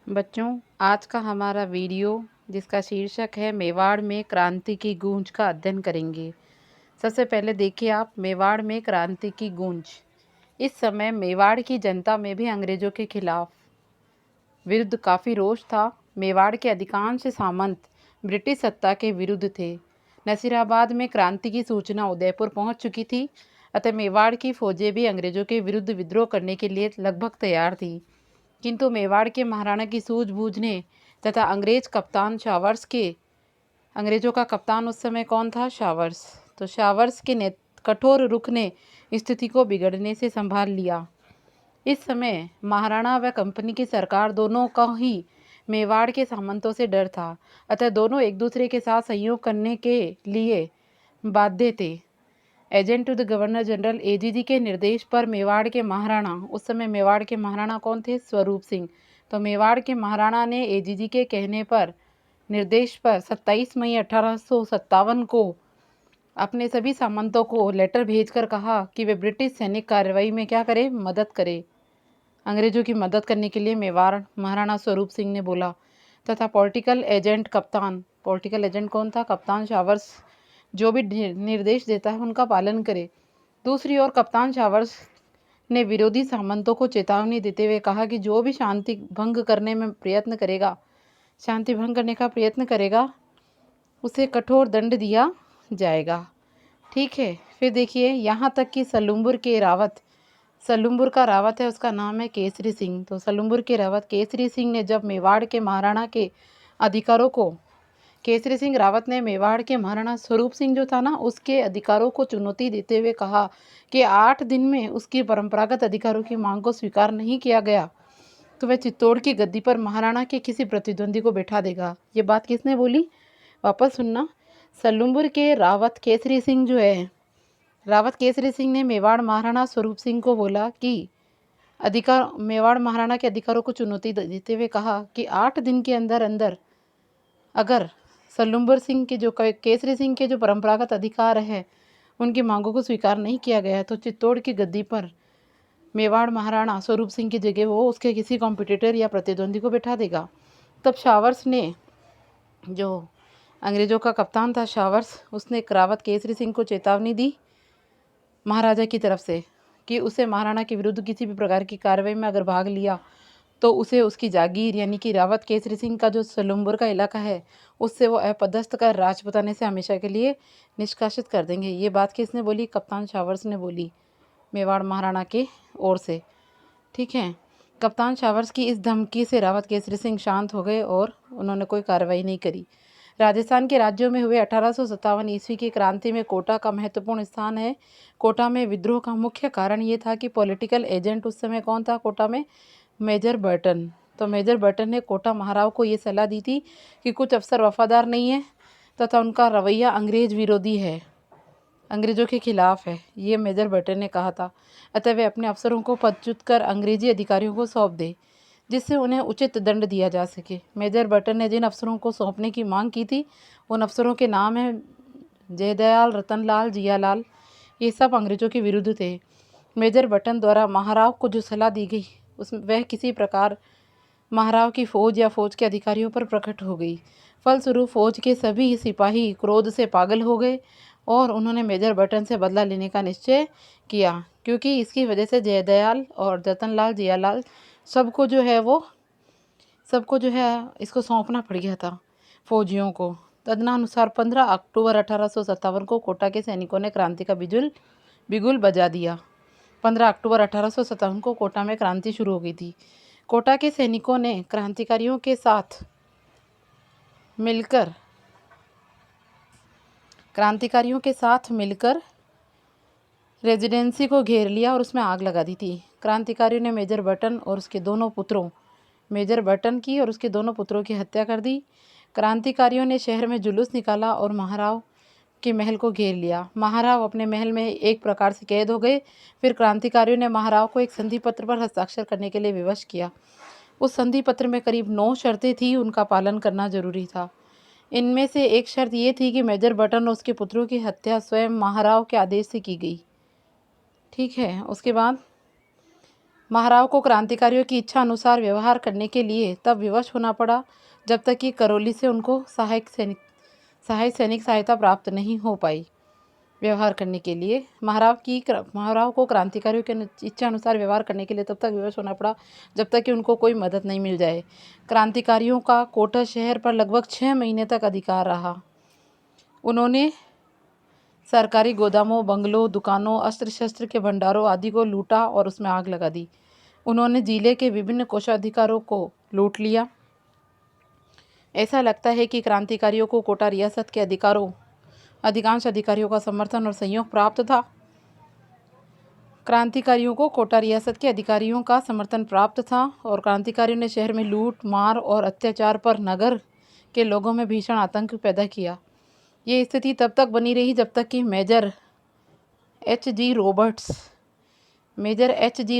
बच्चों, आज का हमारा वीडियो जिसका शीर्षक है मेवाड़ में क्रांति की गूंज का अध्ययन करेंगे। सबसे पहले देखिए आप, मेवाड़ में क्रांति की गूंज। इस समय मेवाड़ की जनता में भी अंग्रेजों के खिलाफ विरुद्ध काफ़ी रोष था। मेवाड़ के अधिकांश सामंत ब्रिटिश सत्ता के विरुद्ध थे। नसीराबाद में क्रांति की सूचना उदयपुर पहुंच चुकी थी, अतः मेवाड़ की फौजें भी अंग्रेजों के विरुद्ध विद्रोह करने के लिए लगभग तैयार थी। किंतु मेवाड़ के महाराणा की सूझबूझ ने तथा अंग्रेज कप्तान शावर्स के अंग्रेजों का कप्तान उस समय कौन था? शावर्स। तो शावर्स के कठोर रुख ने स्थिति को बिगड़ने से संभाल लिया। इस समय महाराणा व कंपनी की सरकार दोनों का ही मेवाड़ के सामंतों से डर था, अतः दोनों एक दूसरे के साथ सहयोग करने के लिए बाध्य थे। Agent to the governor general AGG के निर्देश पर मेवाड़ के महाराणा, उस समय मेवाड़ के महाराणा कौन थे? स्वरूप सिंह। तो मेवाड़ के महाराणा ने एजीजी के कहने पर, निर्देश पर 27 मई 1857 को अपने सभी सामंतों को लेटर भेजकर कहा कि वे ब्रिटिश सैनिक कार्रवाई में क्या करें? मदद करें। अंग्रेजों की मदद करने के लिए मेवाड़ महाराणा स्वरूप सिंह ने बोला। तथा पॉलिटिकल एजेंट कप्तान, पॉलिटिकल एजेंट कौन था? कप्तान शावर्स, जो भी निर्देश देता है उनका पालन करे। दूसरी ओर कप्तान शावर्स ने विरोधी सामंतों को चेतावनी देते हुए कहा कि जो भी शांति भंग करने का प्रयत्न करेगा उसे कठोर दंड दिया जाएगा। ठीक है। फिर देखिए, यहाँ तक कि सलुम्बुर का रावत है, उसका नाम है केसरी सिंह। तो सलुम्बुर के रावत केसरी सिंह ने जब मेवाड़ के महाराणा के अधिकारों को, केसरी सिंह रावत ने मेवाड़ के महाराणा स्वरूप सिंह जो था ना, उसके अधिकारों को चुनौती देते हुए कहा कि 8 दिन में उसकी परंपरागत अधिकारों की मांग को स्वीकार नहीं किया गया तो वह चित्तौड़ की गद्दी पर महाराणा के किसी प्रतिद्वंदी को बैठा देगा। ये बात किसने बोली? वापस सुनना। सलुम्बुर के रावत केसरी सिंह जो है, रावत केसरी सिंह ने मेवाड़ महाराणा स्वरूप सिंह को बोला कि मेवाड़ महाराणा के अधिकारों को चुनौती देते हुए कहा कि 8 दिन के अंदर अंदर अगर सलुम्बर सिंह के जो केसरी सिंह के जो परंपरागत अधिकार है उनकी मांगों को स्वीकार नहीं किया गया तो चित्तौड़ की गद्दी पर मेवाड़ महाराणा स्वरूप सिंह की जगह वो उसके किसी कॉम्पिटिटर या प्रतिद्वंदी को बैठा देगा। तब शावर्स ने, जो अंग्रेजों का कप्तान था शावर्स, उसने रावत केसरी सिंह को चेतावनी दी महाराजा की तरफ से कि उसे महाराणा के विरुद्ध किसी भी प्रकार की कार्रवाई में अगर भाग लिया तो उसे उसकी जागीर, यानी कि रावत केसरी सिंह का जो सलुम्बर का इलाका है उससे वो अपदस्थ कर राजपुताने से हमेशा के लिए निष्कासित कर देंगे। ये बात किसने बोली? कप्तान शावर्स ने बोली, मेवाड़ महाराणा के ओर से। ठीक है। कप्तान शावर्स की इस धमकी से रावत केसरी सिंह शांत हो गए और उन्होंने कोई कार्रवाई नहीं करी। राजस्थान के राज्यों में हुए 1857 ईस्वी की क्रांति में कोटा का महत्वपूर्ण स्थान है। कोटा में विद्रोह का मुख्य कारण ये था कि पॉलिटिकल एजेंट उस समय कौन था कोटा में? Major Burton. तो मेजर बर्टन ने कोटा महाराव को ये सलाह दी थी कि कुछ अफसर वफादार नहीं है तथा उनका रवैया अंग्रेज विरोधी है, अंग्रेजों के खिलाफ है, ये मेजर बर्टन ने कहा था। अतः वे अपने अफसरों को पदच्युत कर अंग्रेजी अधिकारियों को सौंप दे जिससे उन्हें उचित दंड दिया जा सके। मेजर बर्टन ने जिन अफसरों को सौंपने की मांग की थी उन अफसरों के नाम हैं जयदयाल, रतनलाल, जियालाल। ये सब अंग्रेजों के विरुद्ध थे। मेजर बर्टन द्वारा महाराव को जो सलाह दी गई उसमें वह किसी प्रकार महाराव की फौज या फौज के अधिकारियों पर प्रकट हो गई। फलस्वरूप फौज के सभी सिपाही क्रोध से पागल हो गए और उन्होंने मेजर बर्टन से बदला लेने का निश्चय किया, क्योंकि इसकी वजह से जयदयाल और रतनलाल, जियालाल सबको जो है इसको सौंपना पड़ गया था फौजियों को। तदनुसार 15 अक्टूबर 1857 को कोटा के सैनिकों ने क्रांति का बिगुल बजा दिया। 15 अक्टूबर 1857 को कोटा में क्रांति शुरू हो गई थी। कोटा के सैनिकों ने क्रांतिकारियों के साथ मिलकर रेजिडेंसी को घेर लिया और उसमें आग लगा दी थी। क्रांतिकारियों ने मेजर बर्टन की और उसके दोनों पुत्रों की हत्या कर दी। क्रांतिकारियों ने शहर में जुलूस निकाला और महाराव के महल को घेर लिया। महाराव अपने महल में एक प्रकार से कैद हो गए। फिर क्रांतिकारियों ने महाराव को एक संधि पत्र पर हस्ताक्षर करने के लिए विवश किया। उस संधि पत्र में करीब 9 शर्तें थी, उनका पालन करना जरूरी था। इनमें से एक शर्त ये थी कि मेजर बर्टन और उसके पुत्रों की हत्या स्वयं महाराव के आदेश से की गई। ठीक है। उसके बाद महाराव को क्रांतिकारियों की इच्छा अनुसार व्यवहार करने के लिए तब विवश होना पड़ा जब तक कि करौली से उनको सहायक सैनिक सहायता प्राप्त नहीं हो पाई। व्यवहार करने के लिए महाराव को क्रांतिकारियों के इच्छा अनुसार व्यवहार करने के लिए तब तक विवश होना पड़ा जब तक कि उनको कोई मदद नहीं मिल जाए। क्रांतिकारियों का कोटा शहर पर लगभग 6 महीने तक अधिकार रहा। उन्होंने सरकारी गोदामों, बंगलों, दुकानों, अस्त्र शस्त्र के भंडारों आदि को लूटा और उसमें आग लगा दी। उन्होंने जिले के विभिन्न कोषाधिकारों को लूट लिया। ऐसा लगता है कि क्रांतिकारियों को कोटा रियासत के अधिकांश अधिकारियों का समर्थन और सहयोग प्राप्त था। क्रांतिकारियों को कोटा रियासत के अधिकारियों का समर्थन प्राप्त था और क्रांतिकारियों ने शहर में लूट, मार और अत्याचार पर नगर के लोगों में भीषण आतंक पैदा किया। ये स्थिति तब तक बनी रही जब तक कि major H G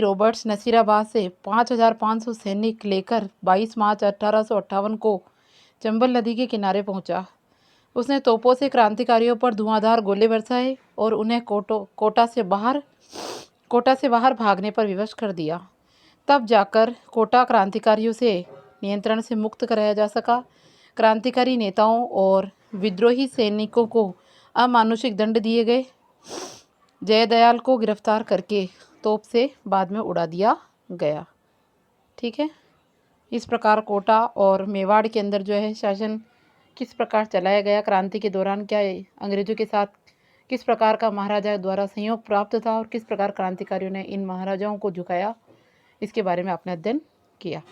Roberts Nasirabad से 5,500 सैनिक लेकर 22 मार्च 1858 को चंबल नदी के किनारे पहुंचा। उसने तोपों से क्रांतिकारियों पर धुआंधार गोले बरसाए और उन्हें कोटा से बाहर भागने पर विवश कर दिया। तब जाकर कोटा क्रांतिकारियों से नियंत्रण से मुक्त कराया जा सका। क्रांतिकारी नेताओं और विद्रोही सैनिकों को अमानुषिक दंड दिए गए। जयदयाल को गिरफ्तार करके तोप से बाद में उड़ा दिया गया। ठीक है, इस प्रकार कोटा और मेवाड़ के अंदर जो है शासन किस प्रकार चलाया गया, क्रांति के दौरान क्या अंग्रेजों के साथ किस प्रकार का महाराजा द्वारा सहयोग प्राप्त था और किस प्रकार क्रांतिकारियों ने इन महाराजाओं को झुकाया, इसके बारे में आपने अध्ययन किया।